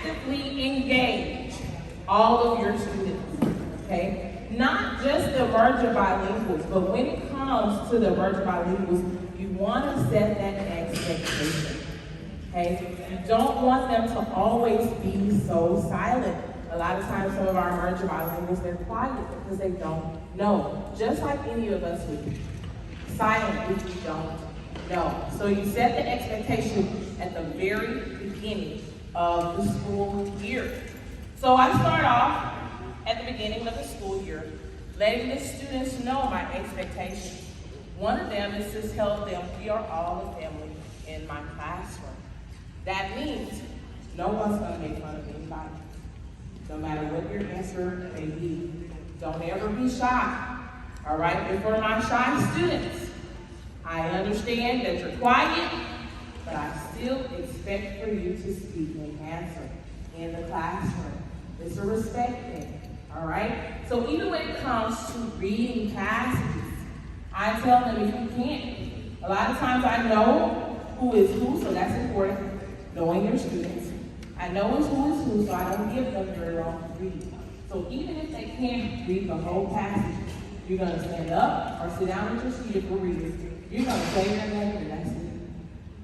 actively engage all of your students, okay? Not just the emergent bilinguals, but when it comes to the emergent bilinguals, you want to set that expectation, okay? You don't want them to always be so silent. A lot of times some of our emergent bilinguals, they're quiet because they don't know. Just like any of us would be. Silent if you don't know. So you set the expectation at the very beginning of the school year. So I start off at the beginning of the school year, letting the students know my expectations. One of them is to tell them we are all a family in my classroom. That means no one's going to make fun of anybody. No matter what your answer may be. Don't ever be shy. All right, and for my shy students, I understand that you're quiet, but I still expect for you to speak and answer in the classroom. It's a respect thing, all right? So even when it comes to reading passages, I tell them if you can't. A lot of times I know who is who, so that's important, knowing your students. I know who is who, so I don't give them very long to read. So even if they can't read the whole passage, you're going to stand up or sit down at your seat if we're reading. You're going to say your name and that's it.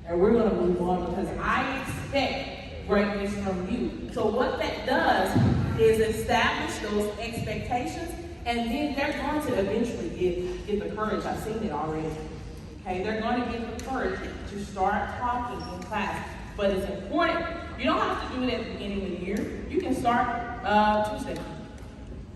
And we're going to move on because I expect greatness from you. So what that does is establish those expectations, and then they're going to eventually get the courage. I've seen it already. Okay, they're going to get the courage to start talking in class. But it's important. You don't have to do it at the beginning of the year. You can start Tuesday.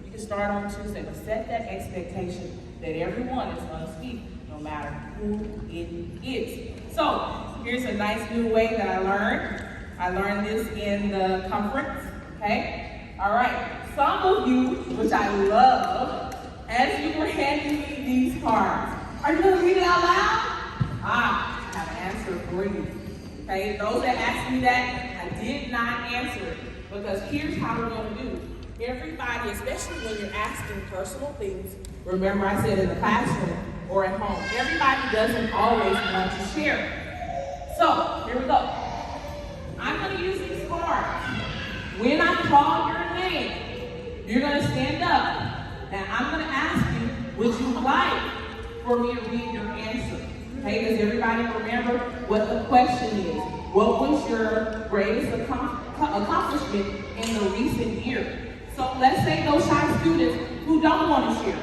You can start on Tuesday, but set that expectation that everyone is going to speak, no matter who it is. So here's a nice new way that I learned. I learned this in the conference, okay? All right, some of you, which I love, as you were handing me these cards, are you going to read it out loud? I have an answer for you. Okay, those that asked me that, I did not answer it, because here's how we're going to do. Everybody, especially when you're asking personal things, remember I said in the classroom or at home, everybody doesn't always want to share. So, here we go. I'm going to use these cards. When I call your name, you're going to stand up. Now, I'm going to ask you, would you like for me to read your answer? Okay, does everybody remember what the question is? What was your greatest accomplishment in the recent year? So let's say those shy students who don't want to share.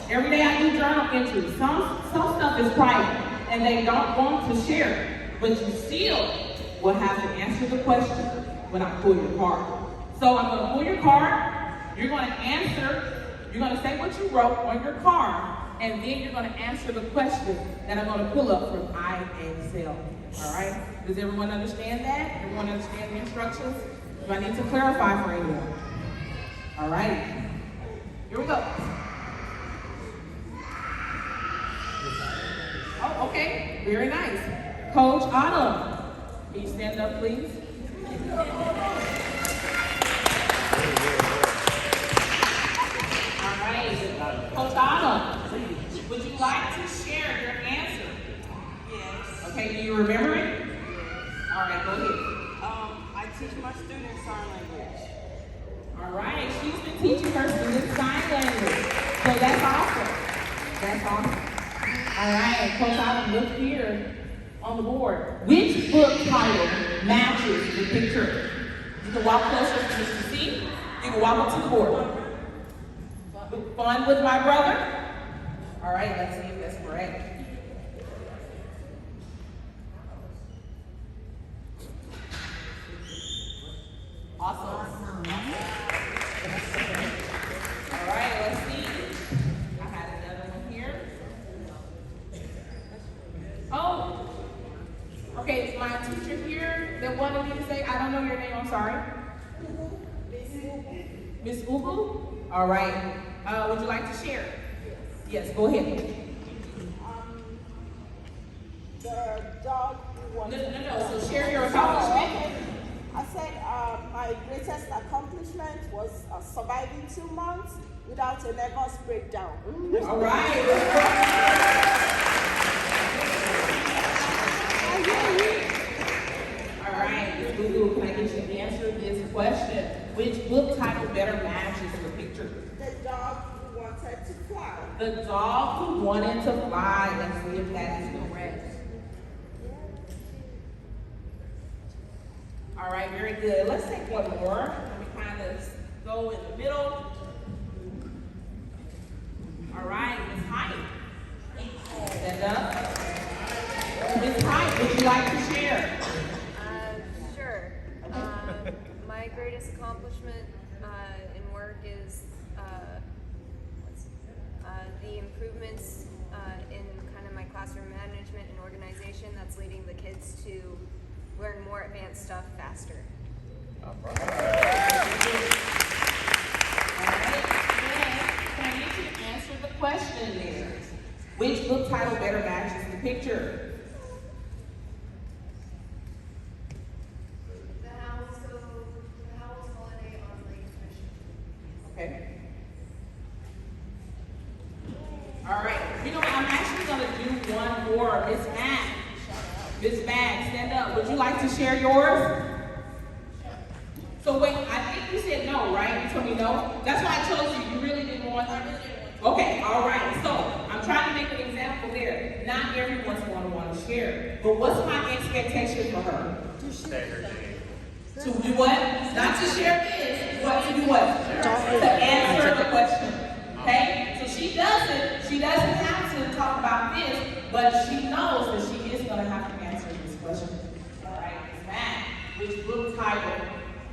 Every day I do journal entries. Some stuff is private and they don't want to share, but you still will have to answer the question when I pull your card. So I'm going to pull your card. You're going to answer. You're going to say what you wrote on your card, and then you're going to answer the question that I'm going to pull up from ILTEXAS. All right? Does everyone understand that? Everyone understand the instructions? Do I need to clarify for anyone? All right. Here we go. Oh, okay. Very nice. Coach Autumn, can you stand up, please? All right. Coach Autumn, would you like to share your answer? Yes. Okay, do you remember it? All right, go ahead. I teach my students sign language. All right, she's been teaching her students sign language. So that's awesome. That's awesome. All right, Coach Autumn, look here on the board. Which book title matches the picture? You can walk closer to Mr. C. You can walk up to the board. Fun with my brother? All right, let's see if that's correct. Awesome. All right, let's see. I had another one here. Oh, okay, it's my teacher here that wanted me to say, I don't know your name, I'm sorry. Miss Ubu? All right. Would you like to share? Yes, go ahead. The dog No. So share your accomplishment. I said my greatest accomplishment was surviving 2 months without a nervous breakdown. All right. All right, Miss Ubu, can I get you to answer this question. Which book title better matches the picture? The dog who wanted to fly. The dog who wanted to fly. Let's see if that is correct. All right, very good. Let's take one more. Let me kind of go in the middle. All right, Ms. Hyde. Stand up. Ms. Hyde, would you like to share? Sure. My greatest accomplishment in work is the improvements in kind of my classroom management and organization that's leading the kids to learn more advanced stuff faster. All right. Can I get you to answer the question there? Which book title better matches the picture? The Howell's Holiday on Lake Mission. Okay. All right. You know, I'm actually going to do one more. Miss Mack. Miss Mack, stand up. Would you like to share yours? So wait, I think you said no, right? You told me no? That's why I told you. You really didn't want to. Okay, all right. So I'm trying to make an example there. Not everyone's going to want to share. But what's my expectation for her? To say her name. To do what? Not to share this, but to do what? To answer the question. Okay? So she doesn't have to talk about this, but she knows that she is going to have to answer this question. All right, Ms. Matt, which book title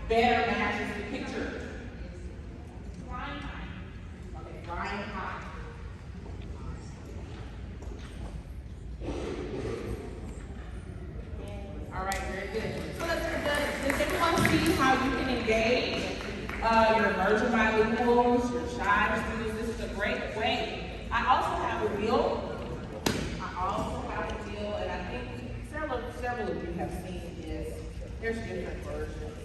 better matches the picture? Flying High. Okay, Flying High. All right, very good. So does everyone see how you can engage your emergent bilinguals, your shy students? This is a great way. I also have a wheel. And I think several of you have seen this. There's different versions.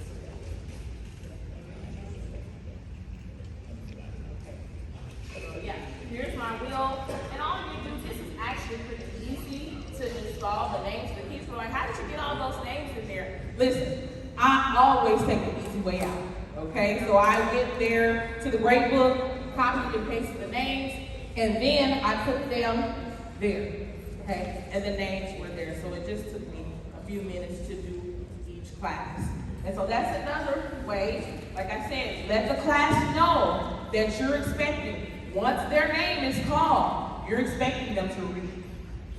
So yeah, here's my wheel. And all you do, this is actually pretty easy to install the names. The kids were like, how did you get all those names in there? Listen, I always take the easy way out. Okay, so I went there to the grade book, copied and pasted the names, and then I put them there. Okay, and the names were there. So it just took me a few minutes to do each class. And so that's another way, like I said, let the class know that you're expecting, once their name is called, you're expecting them to read.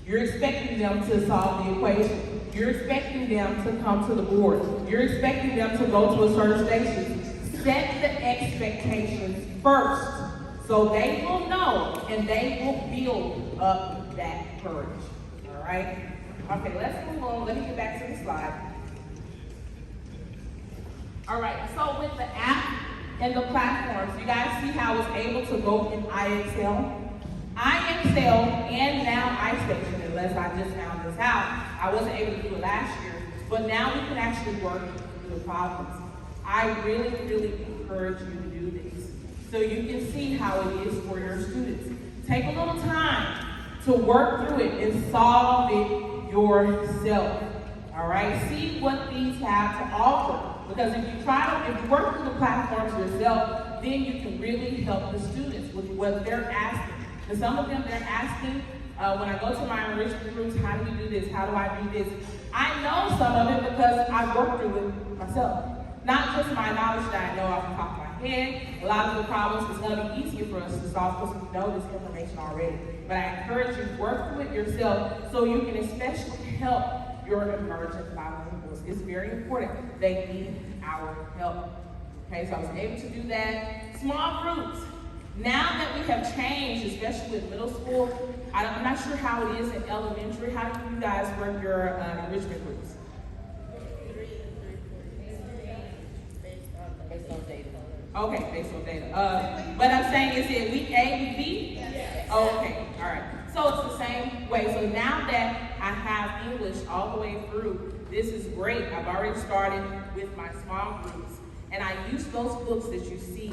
You're expecting them to solve the equation. You're expecting them to come to the board. You're expecting them to go to a certain station. Set the expectations first, so they will know and they will build up that courage. All right? Okay, let's move on. Let me get back to the slide. All right, so with the app and the platforms, you guys see how I was able to go in IXL? IXL and now iStation, unless I just found this out. I wasn't able to do it last year, but now we can actually work through the problems. I really, really encourage you to do this so you can see how it is for your students. Take a little time to work through it and solve it yourself. All right? See what these have to offer. Because if you work through the platforms yourself, then you can really help the students with what they're asking. And some of them, they're asking, when I go to my enrichment groups, how do we do this? How do I do this? I know some of it because I worked through it myself. Not just my knowledge that I know off the top of my head. A lot of the problems is going to be easier for us to solve because we know this information already. But I encourage you to work through it yourself so you can especially help your emergent bilinguals. It's very important. They need our help. Okay, so I was able to do that. Small groups. Now that we have changed, especially with middle school, I'm not sure how it is in elementary. How do you guys work your enrichment groups? Based on data. Okay, based on data. But I'm saying, is it week A, week B? Yes. Oh, okay, all right. So it's the same way. So now that I have English all the way through, this is great. I've already started with my small groups. And I use those books that you see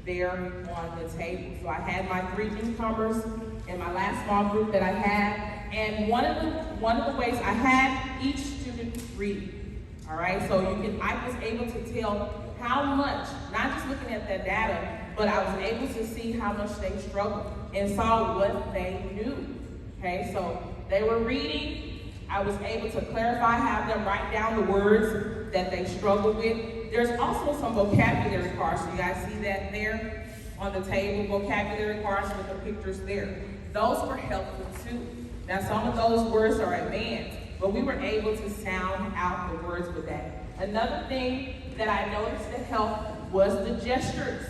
there on the table. So I had my 3 newcomers in my last small group that I had. And one of the ways I had each student read. All right, so I was able to tell how much, not just looking at that data, but I was able to see how much they struggled and saw what they knew. Okay, so they were reading. I was able to clarify, have them write down the words that they struggled with. There's also some vocabulary cards. So you guys see that there on the table, vocabulary cards with the pictures there. Those were helpful too. Now some of those words are advanced, but we were able to sound out the words with that. Another thing that I noticed that helped was the gestures.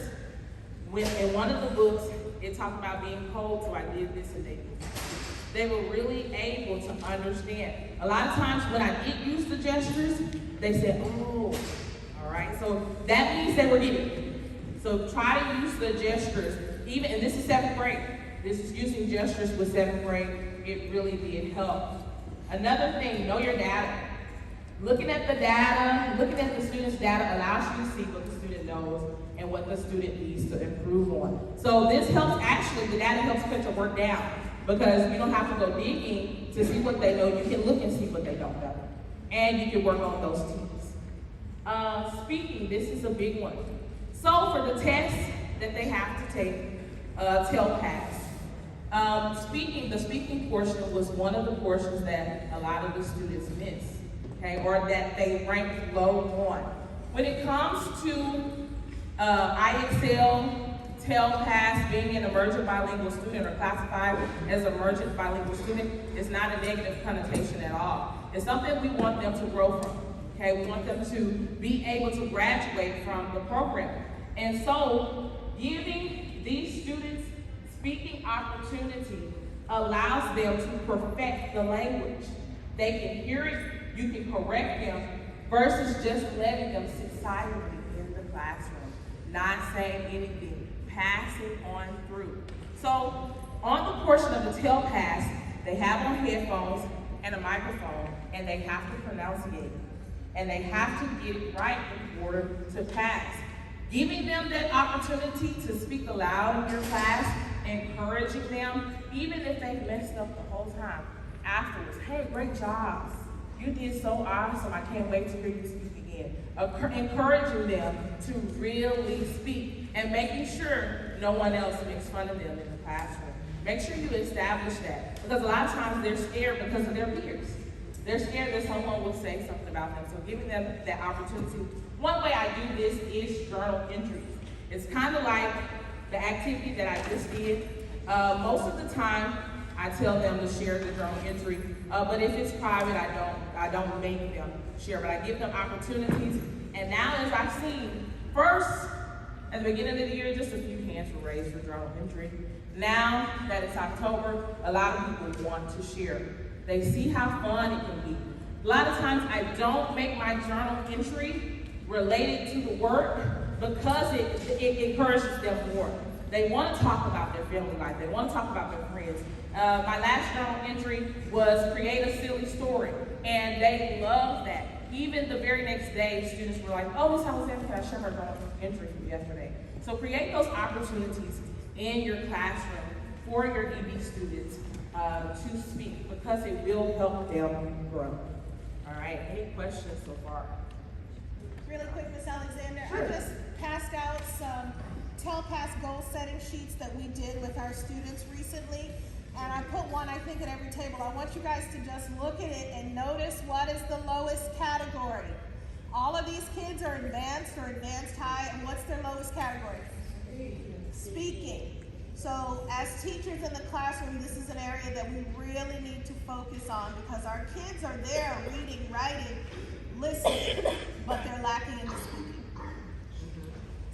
In one of the books, it talked about being cold, so I did this and they did this. They were really able to understand. A lot of times when I did use the gestures, they said, oh, all right. So that means they were getting it. So try to use the gestures, even, and this is 7th grade. This is using gestures with 7th grade. It really did help. Another thing, know your data. Looking at the data, looking at the student's data allows you to see what the student knows and what the student needs to improve on. So this helps, actually, the data helps cut your work down because you don't have to go digging to see what they know. You can look and see what they don't know. And you can work on those teams. Speaking, this is a big one. So for the test that they have to take, TELPAS. The speaking portion was one of the portions that a lot of the students miss, okay, or that they rank low on. When it comes to IXL, TELPAS, being an emergent bilingual student or classified as an emergent bilingual student is not a negative connotation at all. It's something we want them to grow from, okay? We want them to be able to graduate from the program. And so giving these students speaking opportunity allows them to perfect the language. They can hear it, you can correct them, versus just letting them sit silently in the classroom, not saying anything, passing on through. So on the portion of the TELPAS, they have on headphones and a microphone, and they have to pronunciate, and they have to get it right in order to pass. Giving them that opportunity to speak aloud in your class, encouraging them, even if they messed up the whole time. Afterwards, hey, great job. You did so awesome. I can't wait to hear you speak again. Encouraging them to really speak and making sure no one else makes fun of them in the classroom. Make sure you establish that, because a lot of times they're scared because of their peers. They're scared that someone will say something about them. So giving them that opportunity. One way I do this is journal entries. It's kind of like the activity that I just did. Most of the time, I tell them to share the journal entry, but if it's private, I don't make them share, but I give them opportunities. And now, as I've seen, first, at the beginning of the year, just a few hands were raised for journal entry. Now that it's October, a lot of people want to share. They see how fun it can be. A lot of times, I don't make my journal entry related to the work because it encourages them more. They want to talk about their family life. They want to talk about their friends. My last journal entry was create a silly story, and they love that. Even the very next day, students were like, oh, Miss Alexander, can I share my journal entry from yesterday? So create those opportunities in your classroom for your EB students to speak, because it will help them grow. All right, any questions so far? Really quick, Miss Alexander, Sure. I just passed out some TELPAS goal setting sheets that we did with our students recently, and I put one, I think, at every table. I want you guys to just look at it and notice what is the lowest category. All of these kids are advanced or advanced high, and what's their lowest category? Speaking. So as teachers in the classroom, this is an area that we really need to focus on, because our kids are there reading, writing, listening, but they're lacking in the speaking.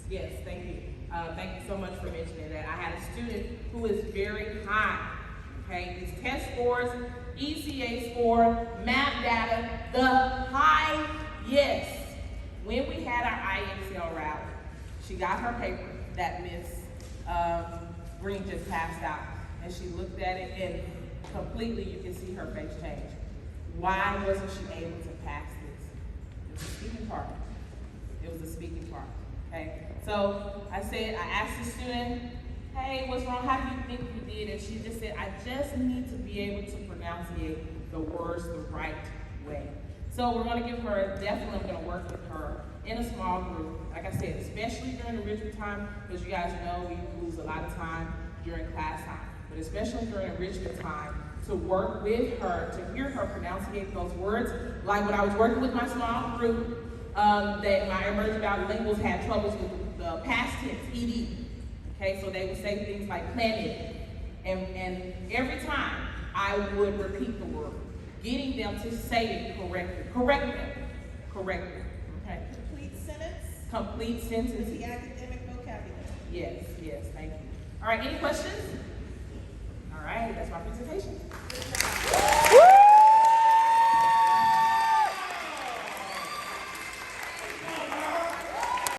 Yes, thank you. Thank you so much for mentioning that. I had a student who is very high, okay? His test scores, ECA score, math data, the highest. When we had our IXL rally, she got her paper that Miss Green just passed out, and she looked at it, and completely you can see her face change. Why wasn't she able to pass this? It was the speaking part. It was the speaking part. Okay, so I asked the student, hey, what's wrong? How do you think you did? And she just said, I just need to be able to pronunciate the words the right way. So we're going to give her, definitely I'm going to work with her in a small group. Like I said, especially during enrichment time, because you guys know we lose a lot of time during class time, but especially during enrichment time, to work with her, to hear her pronunciate those words. Like when I was working with my small group, that my emergent bilinguals had troubles with the past tense, ed. Okay, so they would say things like planet, and every time I would repeat the word, getting them to say it correctly. Correct them. Okay. Complete sentence. Complete With sentences. the academic vocabulary. Yes, thank you. All right, any questions? All right, that's my presentation.